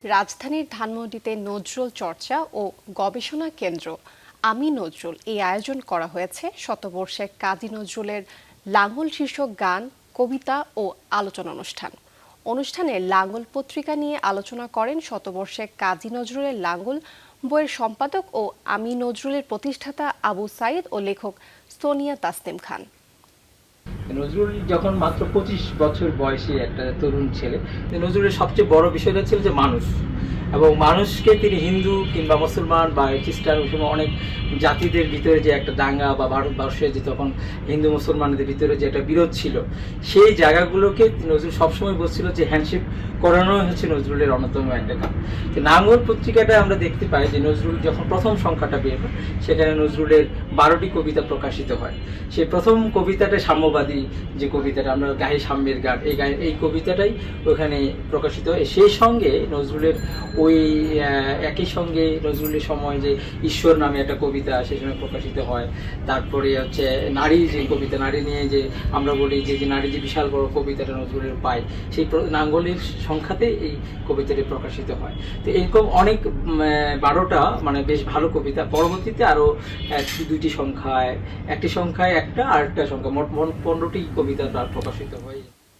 রাজধানীর ধানমন্ডিতে নজরুল চর্চা ও গবেষণা কেন্দ্র আমি নজরুল এই আয়োজন করা হয়েছে শতবর্ষে কাজী নজরুলের লাঙল শীর্ষক গান, কবিতা ও আলোচনা অনুষ্ঠানে লাঙল পত্রিকা নিয়ে আলোচনা করেন শতবর্ষে কাজী নজরুলের লাঙল বইয়ের সম্পাদক ও আমি নজরুলের প্রতিষ্ঠাতা আবু সাইদ ও লেখক সোনিয়া তাসনিম খান। নজরুল যখন মাত্র 25 বছর বয়সী একটা তরুণ ছেলে, নজরুলের সবচেয়ে বড় বিষয়টা ছিল যে মানুষ, এবং মানুষকে তিনি হিন্দু কিংবা মুসলমান বা খ্রিস্টান অনেক জাতিদের ভিতরে যে একটা দাঙ্গা বা ভারতবর্ষে যে তখন হিন্দু মুসলমানদের ভিতরে যে একটা বিরোধ ছিল, সেই জায়গাগুলোকে নজরুল সবসময় বলছিল যে হ্যান্ডশেক করানো হচ্ছে নজরুলের অন্যতম একটা কাজ। তো লাঙল পত্রিকাটা আমরা দেখতে পাই যে নজরুল যখন প্রথম সংখ্যাটা বের হয় সেখানে নজরুলের 12টি কবিতা প্রকাশিত হয়। সেই প্রথম কবিতাটা সাম্যবাদী যে কবিতাটা আমরা গায়ে সাম্যের গান, এই কবিতাটাই ওখানে প্রকাশিত হয়। সেই সঙ্গে নজরুলের ওই একই সঙ্গে নজরুলের সময় যে ঈশ্বর নামে একটা কবিতা সেই সময় প্রকাশিত হয়। তারপরে হচ্ছে নারী যে কবিতা, নারী নিয়ে যে আমরা বলি যে নারী যে বিশাল বড় কবিতাটা নজরুলের পাই, সেই লাঙলের সংখ্যাতে এই কবিতাটি প্রকাশিত হয়। তো এরকম অনেক 12টা মানে বেশ ভালো কবিতা, পরবর্তীতে আরও দুইটি সংখ্যায়, একটি সংখ্যায় একটা আর একটা সংখ্যা, মোট 15টি কবিতা প্রকাশিত হয়।